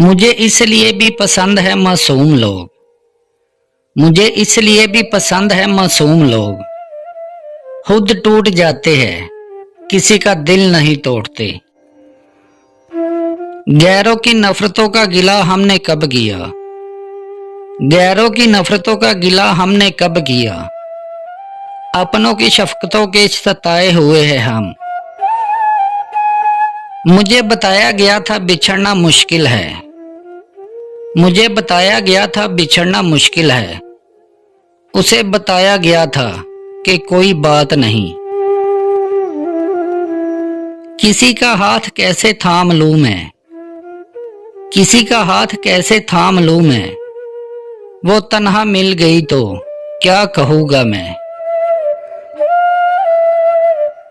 मुझे इसलिए भी पसंद है मासूम लोग। मुझे इसलिए भी पसंद है मासूम लोग। खुद टूट जाते हैं, किसी का दिल नहीं तोड़ते। गैरों की नफरतों का गिला हमने कब किया। गैरों की नफरतों का गिला हमने कब किया। अपनों की शफकतों के सताए हुए हैं हम। मुझे बताया गया था बिछड़ना मुश्किल है। मुझे बताया गया था बिछड़ना मुश्किल है। उसे बताया गया था कि कोई बात नहीं। किसी का हाथ कैसे थाम लूं मैं। किसी का हाथ कैसे थाम लूं मैं। वो तन्हा मिल गई तो क्या कहूँगा मैं।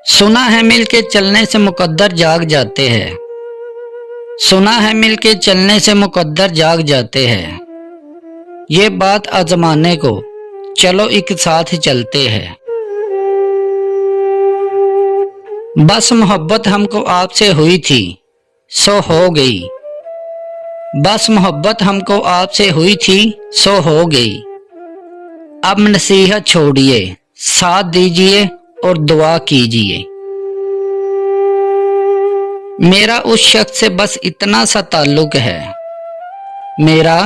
सुना है मिलके चलने से मुकद्दर जाग जाते हैं। सुना है मिलके चलने से मुकद्दर जाग जाते हैं। ये बात आजमाने को चलो एक साथ चलते हैं। बस मोहब्बत हमको आपसे हुई थी सो हो गई। बस मोहब्बत हमको आपसे हुई थी सो हो गई। अब नसीहत छोड़िए, साथ दीजिए और दुआ कीजिए। मेरा उस शख्स से बस इतना सा ताल्लुक है। मेरा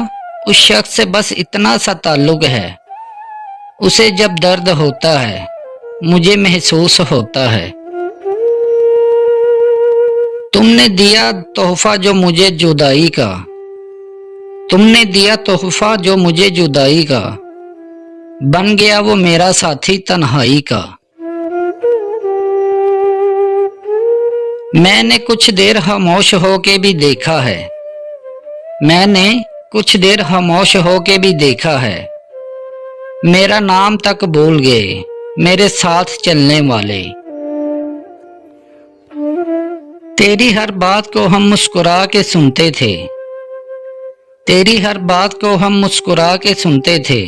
उस शख्स से बस इतना सा ताल्लुक है। उसे जब दर्द होता है मुझे महसूस होता है। तुमने दिया तोहफा जो मुझे जुदाई का। तुमने दिया तोहफा जो मुझे जुदाई का। बन गया वो मेरा साथी तन्हाई का। मैंने कुछ देर खामोश होके भी देखा है। मैंने कुछ देर खामोश होके भी देखा है। मेरा नाम तक भूल गए मेरे साथ चलने वाले। तेरी हर बात को हम मुस्कुरा के सुनते थे। तेरी हर बात को हम मुस्कुरा के सुनते थे।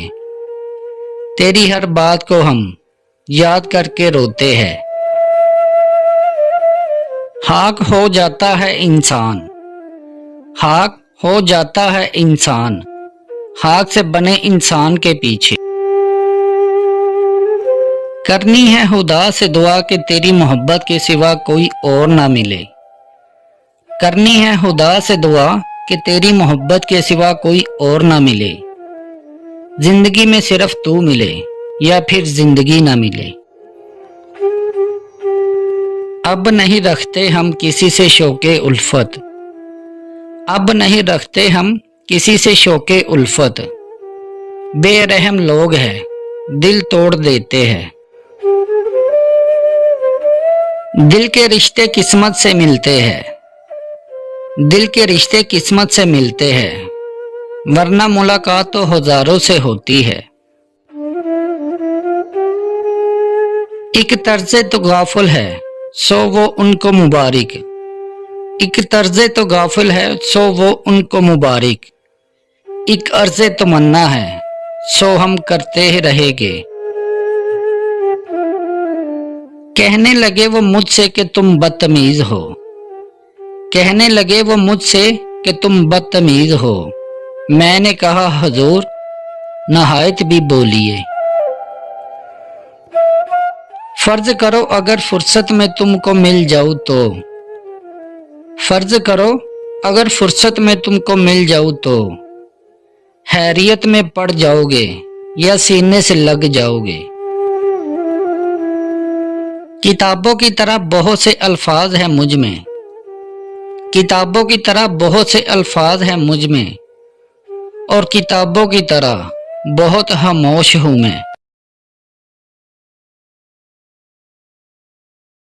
तेरी हर बात को हम याद करके रोते हैं। खाक हो जाता है इंसान। खाक हो जाता है इंसान। खाक से बने इंसान के पीछे। करनी है खुदा से दुआ कि तेरी मोहब्बत के सिवा कोई और ना मिले। करनी है खुदा से दुआ कि तेरी मोहब्बत के सिवा कोई और ना मिले। जिंदगी में सिर्फ तू मिले या फिर जिंदगी ना मिले। अब नहीं रखते हम किसी से शौके उल्फत। अब नहीं रखते हम किसी से शौके उल्फत। बेरहम लोग हैं दिल तोड़ देते हैं। दिल के रिश्ते किस्मत से मिलते हैं। दिल के रिश्ते किस्मत से मिलते हैं वरना मुलाकात तो हजारों से होती है। एक तर्ज़े तो गाफिल है सो वो उनको मुबारक। एक तर्ज़े तो गाफिल है सो वो उनको मुबारक। एक अर्ज़े तमन्ना है सो हम करते ही रहेंगे। कहने लगे वो मुझसे कि तुम बदतमीज हो। कहने लगे वो मुझसे कि तुम बदतमीज हो। मैंने कहा हुजूर नहायत भी बोलिए। फर्ज करो अगर फुर्सत में तुमको मिल जाऊं तो। फर्ज करो अगर फुर्सत में तुमको मिल जाऊं तो। हैरियत में पड़ जाओगे या सीने से लग जाओगे। किताबों की तरह बहुत से अल्फाज हैं मुझ में। किताबों की तरह बहुत से अल्फाज हैं मुझ में। और किताबों की तरह बहुत खामोश हूं मैं।